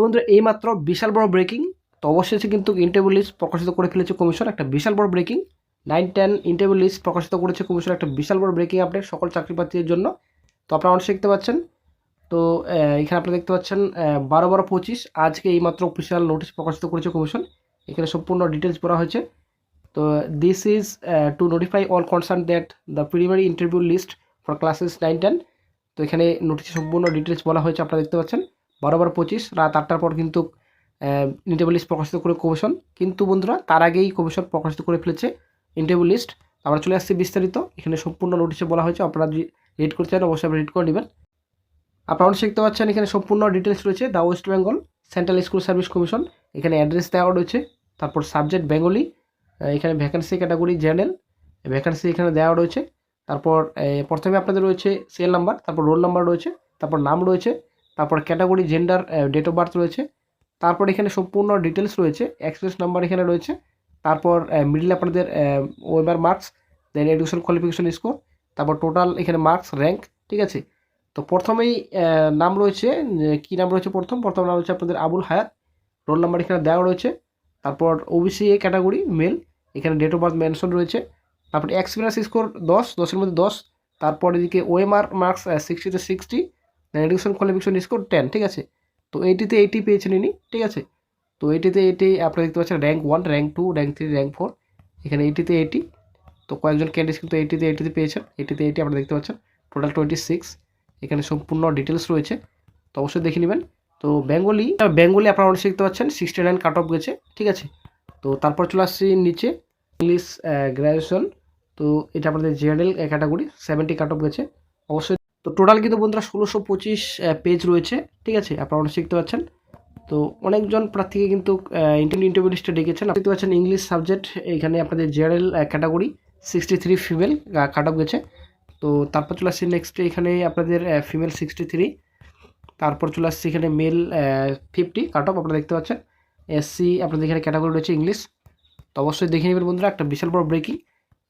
বন্ধুরা এইমাত্র বিশাল বড় ব্রেকিং। তো অবশেষে কিন্তু ইন্টারভিউ লিস্ট প্রকাশিত করে ফেলেছে কমিশন, একটা বিশাল বড় ব্রেকিং। 9-10 ইন্টারভিউ লিস্ট প্রকাশিত করেছে কমিশন, একটা বিশাল বড় ব্রেকিং আপডেট সকল চাকরি প্রার্থীদের জন্য। তো আপনারা অনেক দেখতে পাচ্ছেন। তো এখানে আপনারা দেখতে পাচ্ছেন 12-12-25 আজকে এইমাত্র অফিসিয়াল নোটিশ প্রকাশিত করেছে কমিশন। এখানে সম্পূর্ণ ডিটেলস বলা হয়েছে। তো this is to notify all concern that the preliminary interview list for classes 9-10। তো এখানে নোটিশে সম্পূর্ণ ডিটেলস বলা হয়েছে, আপনারা দেখতে পাচ্ছেন। 12-12-25 রাত 8টার পর কিন্তু ইন্টারভিউ লিস্ট প্রকাশিত করে কমিশন। কিন্তু বন্ধুরা তার আগেই কমিশন প্রকাশিত করে ফেলেছে ইন্টারভিউ লিস্ট। আমরা চলে আসছি বিস্তারিত। এখানে সম্পূর্ণ নোটিশে বলা হয়েছে, আপনারা যদি রিড করতে চান অবশ্যই আপনি রিড করে নেবেন। আপনারা দেখতে পাচ্ছেন এখানে সম্পূর্ণ ডিটেলস রয়েছে। The West Bengal Central School Service Commission, এখানে অ্যাড্রেস দেওয়া রয়েছে। তারপর সাবজেক্ট বেঙ্গলি, এখানে ভ্যাকেন্সি ক্যাটাগরি জেনারেল, ভ্যাকেন্সি এখানে দেওয়া রয়েছে। তারপর প্রথমে আপনাদের রয়েছে সিএল নাম্বার, তারপর রোল নাম্বার রয়েছে, তারপর নাম রয়েছে, তারপর category gender date of birth রয়েছে। তারপর এখানে সম্পূর্ণ ডিটেলস রয়েছে, এক্সপ্রেস নাম্বার এখানে রয়েছে। তারপর মিডল আপনাদের ওয়েবার marks, then education qualification score, তারপর টোটাল এখানে মার্কস র্যাঙ্ক। ঠিক আছে। তো প্রথমেই নাম রয়েছে, কী নাম রয়েছে, প্রথম নাম রয়েছে আপনাদের আবুল হায়াত, রোল নাম্বার এখানে দেওয়া রয়েছে। তারপর ওবিসি এ ক্যাটাগরি মেল, এখানে ডেট অফ বার্থ মেনশন রয়েছে। তারপর এক্সপিরিয়েন্স স্কোর 10-10-এর মধ্যে 10। তারপর এদিকে OMR marks 60-60, education qualification score 10। ঠিক আছে। তো 80-80 পেয়েছেন ইনি। ঠিক আছে। তো 80-80 আপনারা দেখতে পাচ্ছেন র্যাঙ্ক 1, র্যাঙ্ক 2, র্যাঙ্ক 3, র্যাঙ্ক 4, এখানে 80-80। তো কয়েকজন ক্যান্ডিডেট কিন্তু 80-80 পেয়েছেন। 80-80 আপনারা দেখতে পাচ্ছেন। টোটাল 26, এখানে সম্পূর্ণ ডিটেলস রয়েছে। তো অবশ্যই দেখে নেবেন। তো বেঙ্গলি আপনারা অনেক দেখতে পাচ্ছেন 69 কাট অফ গেছে। ঠিক আছে। তো তারপর চলে আসছি নিচে ইংলিশ গ্র্যাজুয়েশন। তো এটা আপনাদের জেনারেল ক্যাটাগরি 70 কাট অফ গেছে অবশ্যই। তো টোটাল কিন্তু বন্ধুরা 1625 পেজ রয়েছে। ঠিক আছে। আপনারা অনেক দেখতে পাচ্ছেন। তো অনেকজন প্রার্থীকে কিন্তু ইন্টারভিউ লিস্টে ডেকেছেন। দেখতে পাচ্ছেন ইংলিশ সাবজেক্ট, এখানে আপনাদের general category 63 female cut off গেছে। তো তারপর চলে আসছি নেক্সট, এখানে আপনাদের ফিমেল 63, তারপর চলে আসছে এখানে মেল 50 কাট অফ আপনারা দেখতে পাচ্ছেন। এসসি আপনাদের এখানে ক্যাটাগরি রয়েছে ইংলিশ। তো অবশ্যই দেখে নেবেন বন্ধুরা, একটা বিশাল বড় ব্রেকিং।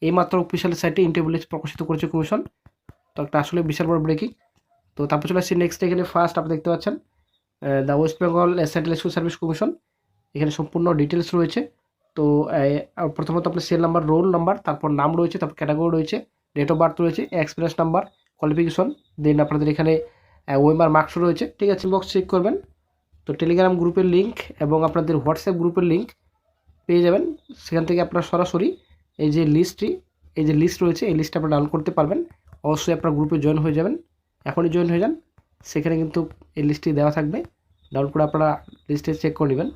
এইমাত্র অফিসিয়াল সাইটে ইন্টারভিউ লিস্ট প্রকাশিত করেছে কমিশন। তো একটা আসলে বিশাল বড় ব্রেকিং। তো তারপর চলে আসছি নেক্সট, এখানে ফার্স্ট আপনি দেখতে পাচ্ছেন the West Bengal Central School Service Commission, এখানে সম্পূর্ণ ডিটেলস রয়েছে। তো প্রথমত আপনার সেল নাম্বার, রোল নাম্বার, তারপর নাম রয়েছে, তারপর ক্যাটাগরি রয়েছে, ডেট অফ বার্থ রয়েছে, এক্সপিরিয়েন্স নাম্বার, কোয়ালিফিকেশন, দেন আপনাদের এখানে ওয়েমার মার্কস রয়েছে। ঠিক আছে। বক্স চেক করবেন। তো টেলিগ্রাম গ্রুপের লিঙ্ক এবং আপনাদের হোয়াটসঅ্যাপ গ্রুপের লিঙ্ক পেয়ে যাবেন। সেখান থেকে আপনারা সরাসরি এই যে লিস্ট রয়েছে, এই লিস্টটা আপনারা ডাউনলোড করতে পারবেন। অবশ্যই আপনার গ্রুপে জয়েন হয়ে যাবেন, এখনই জয়েন হয়ে যান। সেখানে কিন্তু এই লিস্টটি দেওয়া থাকবে, ডাউনলোড করে আপনারা লিস্টে চেক করে নেবেন।